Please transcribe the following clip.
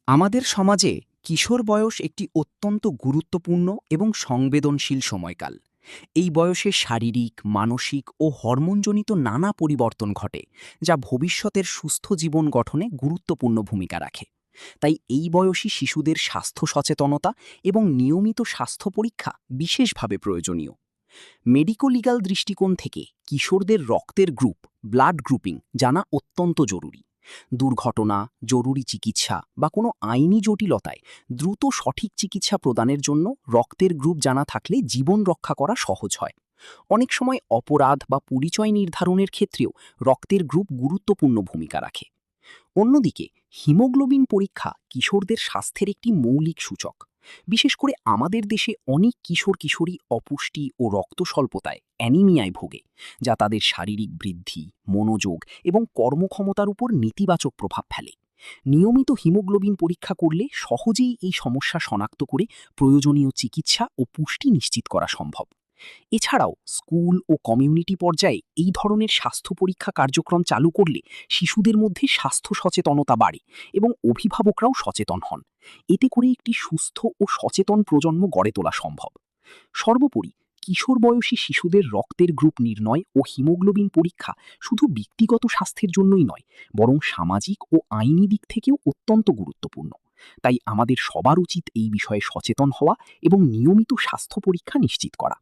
আমাদের সমাজে কিশোর বয়স একটি অত্যন্ত গুরুত্বপূর্ণ এবং সংবেদনশীল সময়কাল। এই বয়সে শারীরিক, মানসিক ও হরমোনজনিত নানা পরিবর্তন ঘটে, যা ভবিষ্যতের সুস্থ জীবন গঠনে গুরুত্বপূর্ণ ভূমিকা রাখে। তাই এই বয়সী শিশুদের স্বাস্থ্য সচেতনতা এবং নিয়মিত স্বাস্থ্য পরীক্ষা বিশেষভাবে প্রয়োজনীয়। মেডিকো-লিগ্যাল দৃষ্টিকোণ থেকে কিশোরদের রক্তের গ্রুপ, ব্লাড গ্রুপিং জানা অত্যন্ত জরুরি। দুর্ঘটনা, জরুরি চিকিৎসা বা কোনো আইনি জটিলতায় দ্রুত সঠিক চিকিৎসা প্রদানের জন্য রক্তের গ্রুপ জানা থাকলে জীবন রক্ষা করা সহজ হয়। অনেক সময় অপরাধ বা পরিচয় নির্ধারণের ক্ষেত্রেও রক্তের গ্রুপ গুরুত্বপূর্ণ ভূমিকা রাখে। অন্যদিকে হিমোগ্লোবিন পরীক্ষা কিশোরদের স্বাস্থ্যের একটি মৌলিক সূচক। বিশেষ করে আমাদের দেশে অনেক কিশোর কিশোরী অপুষ্টি ও রক্ত স্বল্পতায় অ্যানিমিয়ায় ভোগে, যা তাদের শারীরিক বৃদ্ধি, মনোযোগ এবং কর্মক্ষমতার উপর নেতিবাচক প্রভাব ফেলে। নিয়মিত হিমোগ্লোবিন পরীক্ষা করলে সহজেই এই সমস্যা শনাক্ত করে প্রয়োজনীয় চিকিৎসা ও পুষ্টি নিশ্চিত করা সম্ভব। এছাড়াও স্কুল ও কমিউনিটি পর্যায়ে এই ধরনের স্বাস্থ্য পরীক্ষা কার্যক্রম চালু করলে শিশুদের মধ্যে স্বাস্থ্য সচেতনতা বাড়ে এবং অভিভাবকরাও সচেতন হন। এতে করে একটি সুস্থ ও সচেতন প্রজন্ম গড়ে তোলা সম্ভব। সর্বোপরি, কিশোর বয়সী শিশুদের রক্তের গ্রুপ নির্ণয় ও হিমোগ্লোবিন পরীক্ষা শুধু ব্যক্তিগত স্বাস্থ্যের জন্যই নয়, বরং সামাজিক ও আইনি দিক থেকেও অত্যন্ত গুরুত্বপূর্ণ। তাই আমাদের সবার উচিত এই বিষয়ে সচেতন হওয়া এবং নিয়মিত স্বাস্থ্য পরীক্ষা নিশ্চিত করা।